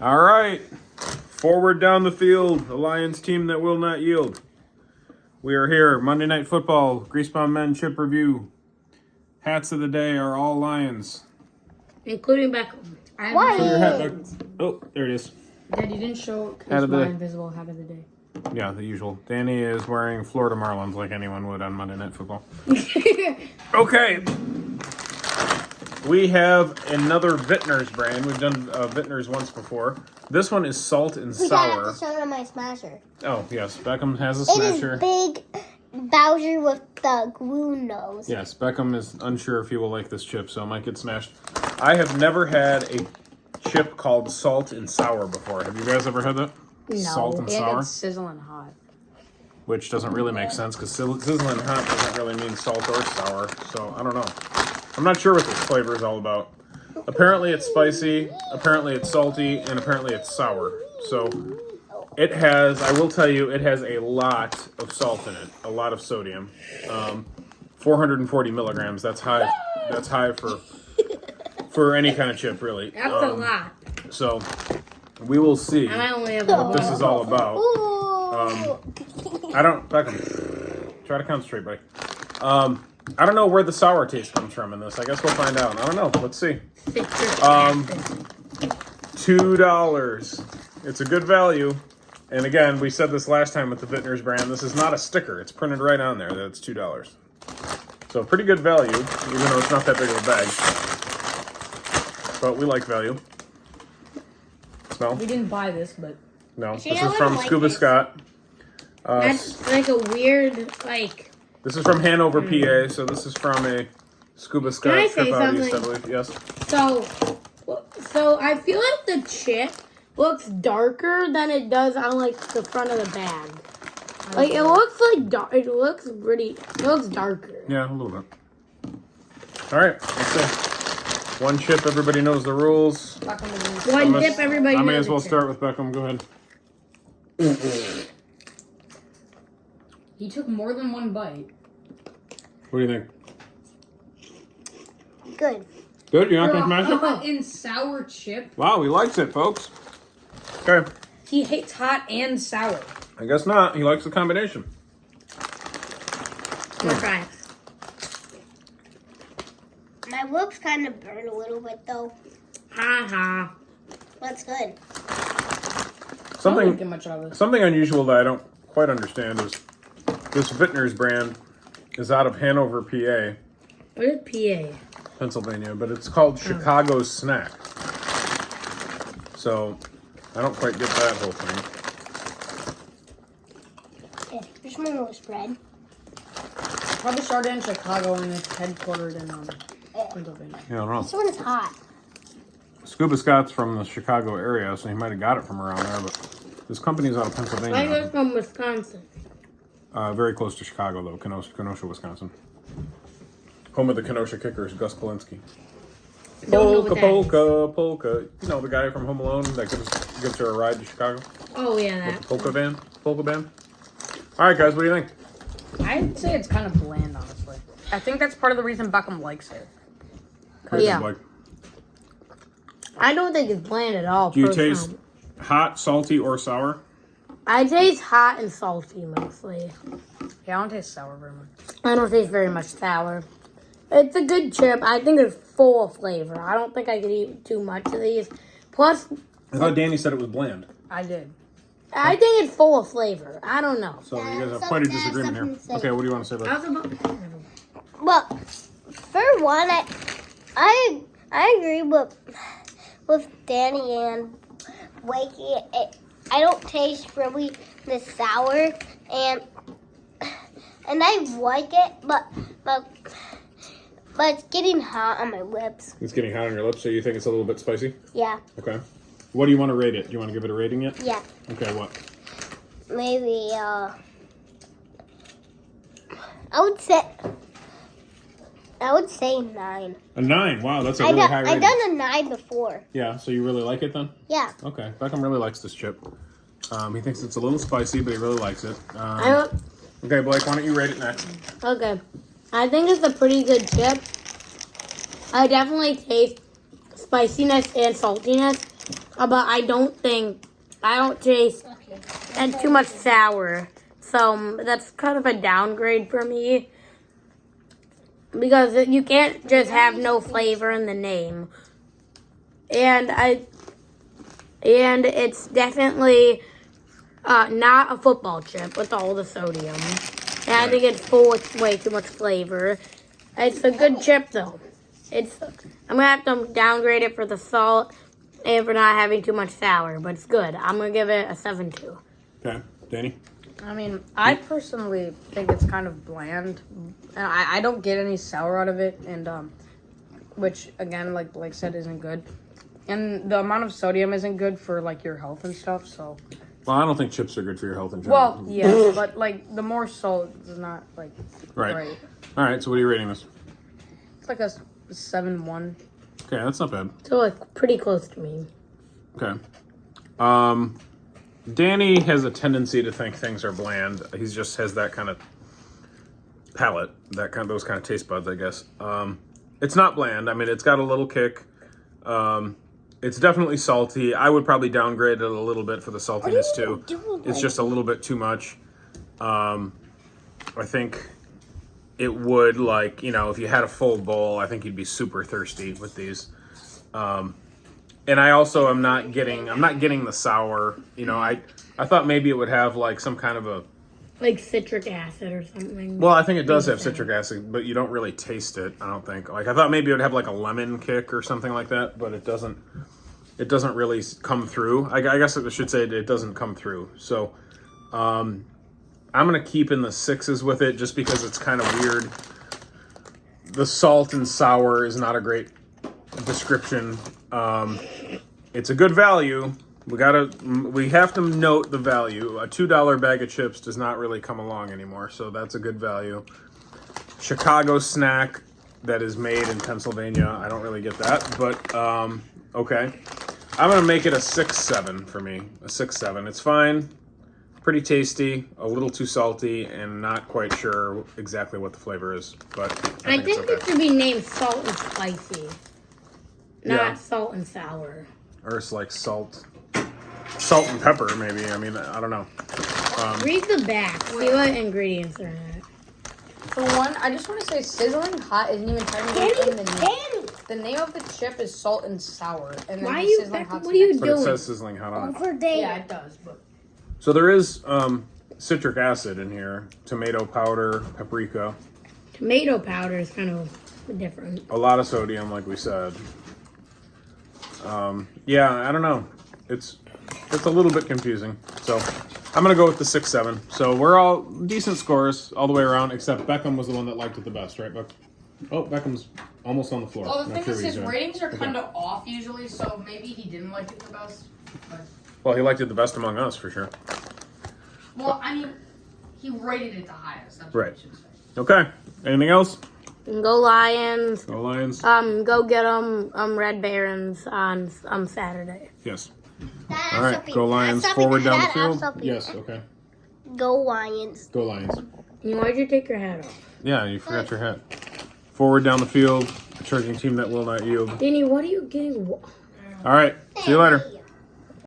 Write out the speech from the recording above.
All right. Forward down the field. The Lions team that will not yield. We are here. Monday Night Football. Griesbaum Men Chip Review. Hats of the day are all Lions. Including Beckham. Put your hat back. Oh, there it is. Dad, you didn't show Hat of the my day. invisible hat of the day. Yeah, the usual. Danny is wearing Florida Marlins like anyone would on Monday Night Football. Okay. We have another Vitner's brand. We've done Vitner's once before. This one is salt and We sour. got to show them my smasher. Oh, yes. Beckham has a It smasher. is big Bowser with the glue nose. Yes, Beckham is unsure if he will like this chip, so it might get smashed. I have never had a chip called salt and sour before. Have you guys ever had that? No. Salt and sour? It's sizzling hot. Which doesn't really make sense because sizzling hot doesn't really mean salt or sour. So I don't know. I'm not sure what this flavor is all about. Apparently it's spicy, apparently it's salty, and apparently it's sour. So it has, I will tell you, it has a lot of salt in it, a lot of sodium. 440 milligrams. That's high. That's high for any kind of chip, really. That's a lot. So we will see And I only have what this is all about. Ooh. Beckham, try to concentrate, buddy. I don't know where the sour taste comes from in this. I guess we'll find out. I don't know. Let's see. $2. It's a good value. And again, we said this last time with the Vitner's brand. This is not a sticker. It's printed right on there that it's $2. So pretty good value, even though it's not that big of a bag. But we like value. Smell? We didn't buy this, but No. Actually, This I is from wouldn't like Scuba this. Scott. that's like a weird, like... This is from Hanover, PA. So this is from a Scuba Scott I trip say out east, I something? believe. Yes. So I feel like the chip looks darker than it does on like the front of the bag. Like it looks like it looks darker. Yeah, a little bit. All right, let's see. One chip, everybody knows the rules. One dip, everybody. I may knows as well the chip. start with Beckham. Go ahead. He took more than one bite. What do you think? Good. Good? You're not going to smash it? Hot and sour chip. Wow, he likes it, folks. Okay, He hates hot and sour. I guess not. He likes the combination. Let's try it. My lips kind of burn a little bit though. Ha ha. That's good. I don't Something, get much of it. something unusual that I don't quite understand is this Vitner's brand is out of Hanover, PA, What is PA? Pennsylvania, but it's called Chicago's Snack. So I don't quite get that whole thing. Yeah, here's my little spread. Probably started in Chicago and it's headquartered in Pennsylvania. Yeah, I don't know. This one is hot. Scuba Scott's from the Chicago area, so he might have got it from around there, but this company's out of I Pennsylvania. was from Wisconsin. Very close to Chicago, though, Kenosha, Wisconsin. Home of the Kenosha Kickers, Gus Polinski. Don't know what Polka, that polka, polka. You know the guy from Home Alone that gives her a ride to Chicago? Oh yeah, With that. the polka band? Polka band? All right, guys, what do you think? I'd say it's kind of bland, honestly. I think that's part of the reason Beckham likes it. What do you Yeah. think, Blake? I don't think it's bland at all. Do you personally. taste hot, salty, or sour? I taste hot and salty mostly. Yeah, I don't taste sour very much. I don't taste very much sour. It's a good chip. I think it's full of flavor. I don't think I could eat too much of these. Plus, I thought Danny said it was bland. I did. I think it's full of flavor. I don't know. So you guys have quite a disagreement here. Okay, what do you want to say about it? Well, for one, I agree with Danny and Wakey. I don't taste really the sour, and I like it, but it's getting hot on my lips. It's getting hot on your lips, so you think it's a little bit spicy? Yeah, Okay. What do you want to rate it? Do you want to give it a rating yet? yeah. Okay, what? Maybe I would say 9. A 9. Wow, that's a really high rating. I've done a 9 before. Yeah, so you really like it then? Yeah. Okay, Beckham really likes this chip. He thinks it's a little spicy, but he really likes it. Okay, Blake, why don't you rate it next? Okay. I think it's a pretty good chip. I definitely taste spiciness and saltiness. But I don't taste and too much sour. So that's kind of a downgrade for me. Because you can't just have no flavor in the name. And it's definitely not a football chip with all the sodium. And I think it's full with way too much flavor. It's a good chip though. I'm gonna have to downgrade it for the salt and for not having too much sour, but it's good. I'm gonna give it a 7.2. Okay, Danny. I mean, I personally think it's kind of bland, and I don't get any sour out of it, and which again, like Blake said, isn't good. And the amount of sodium isn't good for like your health and stuff. So, Well, I don't think chips are good for your health in general. well, yeah, but like the more salt is not like Right. great. All right, so what are you rating this? It's like a 7.1. Okay, that's not bad. So like pretty close to me. Okay. Danny has a tendency to think things are bland. He just has that kind of palate, those kind of taste buds, I guess. It's not bland. I mean, it's got a little kick. It's definitely salty. I would probably downgrade it a little bit for the saltiness too. It's just a little bit too much. I think it would, like, if you had a full bowl, I think you'd be super thirsty with these. And I also am not getting the sour. I thought maybe it would have like some kind of a, Like citric acid or something. well, I think it does have citric acid, but you don't really taste it, I don't think. Like, I thought maybe it would have like a lemon kick or something like that, but it doesn't really come through. I guess I should say it doesn't come through. So, I'm going to keep in the 6s with it just because it's kind of weird. The salt and sour is not a great description. It's a good value. We have to note the value. A $2 bag of chips does not really come along anymore, so that's a good value. Chicago snack that is made in Pennsylvania. I don't really get that, but okay. I'm gonna make it a 6-7 for me. A 6-7. It's fine. Pretty tasty, a little too salty, and not quite sure exactly what the flavor is, but I think it's okay. it should be named salt and spicy. Not Yeah. salt and sour. Or it's like salt and pepper, maybe. I mean, I don't know. Read the back. See what ingredients are in it. For one, I just want to say sizzling hot isn't even technically in the name. The name of the chip is salt and sour, and then Why are the you? sizzling hot's What are you next. But it doing? says sizzling hot on it. For days. Yeah, it does, but So there is citric acid in here, tomato powder, paprika, Tomato powder is kind of different. a lot of sodium, like we said. Yeah, I don't know. It's a little bit confusing. So I'm gonna go with the 6-7. So we're all decent scores all the way around, except Beckham was the one that liked it the best, right, Beck? Oh, Beckham's almost on the floor. well, the Not thing sure is, what he's his doing. ratings are Okay. kind of off usually, so maybe he didn't like it the best. But, Well, he liked it the best among us for sure. well, I mean, he rated it the highest. That's Right. what I should say. Okay. Anything else? Go Lions. Go Lions. Go get them Red Barons on Saturday. Yes. Dad, All right. something. Go Lions. Dad, Forward down the Dad, field. something. Yes. Okay. Go Lions. Go Lions. Why'd you take your hat off? Yeah, you forgot your hat. Forward down the field. A charging team that will not yield. Danny, what are you getting? All right. See you later.